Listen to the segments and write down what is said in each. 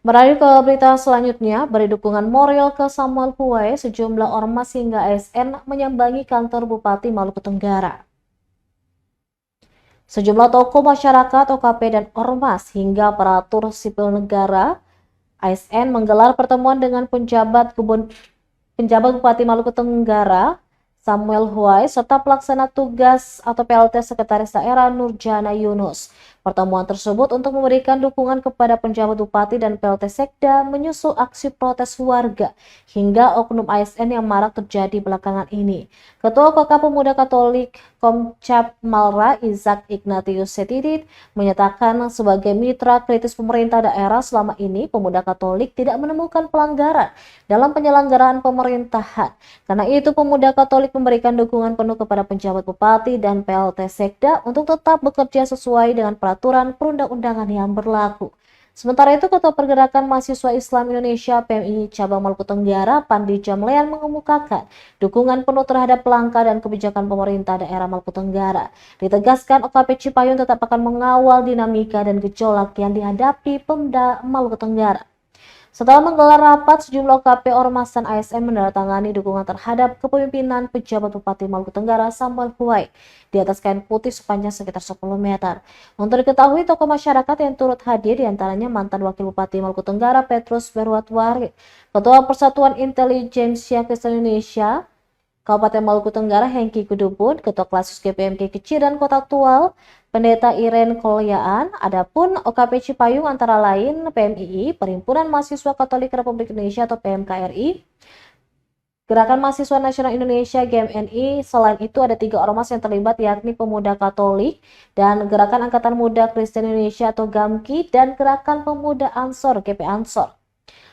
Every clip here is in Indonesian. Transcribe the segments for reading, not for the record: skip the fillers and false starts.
Beralih ke berita selanjutnya, beri dukungan moral ke Samuel Huai, sejumlah ormas hingga ASN menyambangi kantor Bupati Maluku Tenggara. Sejumlah tokoh masyarakat, OKP dan ormas hingga aparatur sipil negara ASN menggelar pertemuan dengan penjabat Bupati Maluku Tenggara Samuel Huai serta pelaksana tugas atau PLT Sekretaris Daerah Nurjana Yunus. Pertemuan tersebut untuk memberikan dukungan kepada penjabat bupati dan PLT Sekda menyusul aksi protes warga hingga oknum ASN yang marak terjadi belakangan ini. Ketua KK Pemuda Katolik Komcap Malra Izak Ignatius Setidit menyatakan sebagai mitra kritis pemerintah daerah selama ini Pemuda Katolik tidak menemukan pelanggaran dalam penyelenggaraan pemerintahan. Karena itu Pemuda Katolik memberikan dukungan penuh kepada penjabat bupati dan PLT Sekda untuk tetap bekerja sesuai dengan peraturan perundang-undangan yang berlaku. Sementara itu, Ketua Pergerakan Mahasiswa Islam Indonesia PMI Cabang Maluku Tenggara Pandi Jamlean mengemukakan dukungan penuh terhadap langkah dan kebijakan pemerintah daerah Maluku Tenggara. Ditegaskan OKP Cipayung tetap akan mengawal dinamika dan gejolak yang dihadapi Pemda Maluku Tenggara. Setelah menggelar rapat, sejumlah OKP Ormas dan ASN menandatangani dukungan terhadap kepemimpinan pejabat Bupati Maluku Tenggara Samuel Huai di atas kain putih sepanjang sekitar 10 meter. Untuk diketahui, tokoh masyarakat yang turut hadir diantaranya mantan Wakil Bupati Maluku Tenggara Petrus Berwatwari, Ketua Persatuan Intelijensia Kristen Indonesia Kabupaten Maluku Tenggara Hengki Kudubun, Ketua Klasis GPMK Keciran Kota Tual, Pendeta Iren Kolyaan. Adapun OKP Cipayung antara lain PMII, Perhimpunan Mahasiswa Katolik Republik Indonesia atau PMKRI, Gerakan Mahasiswa Nasional Indonesia GMNI. Selain itu ada 3 ormas yang terlibat yakni Pemuda Katolik dan Gerakan Angkatan Muda Kristen Indonesia atau GAMKI dan Gerakan Pemuda Ansor GP Ansor.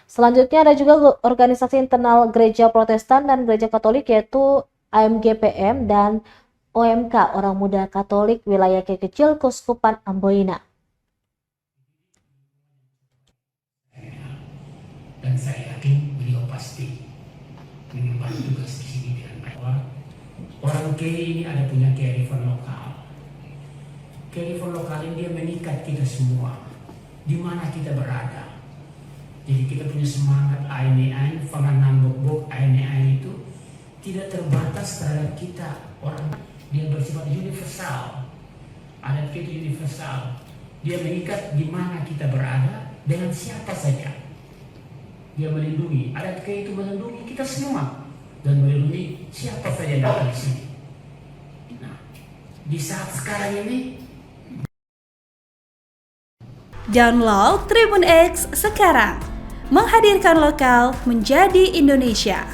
Selanjutnya ada juga organisasi internal Gereja Protestan dan Gereja Katolik yaitu AMGPM dan OMK Orang Muda Katolik Wilayah Kekecil Keuskupan Amboina. Dan saya yakin beliau pasti mengemban tugas di sini dengan baik. Orang KRI ini ada punya kearifan lokal. Kearifan lokal ini dia mengikat kita semua di mana kita berada. Jadi kita punya semangat ANI, Fanganan Bok ANI itu tidak terbatas terhadap kita. Orang dia bersifat universal. Adat kita universal. Dia mengikat di mana kita berada dengan siapa saja. Dia melindungi. Adat kita itu melindungi kita semua dan melindungi siapa saja yang datang di sini. Nah, di saat sekarang ini download Tribun X sekarang. Menghadirkan lokal menjadi Indonesia.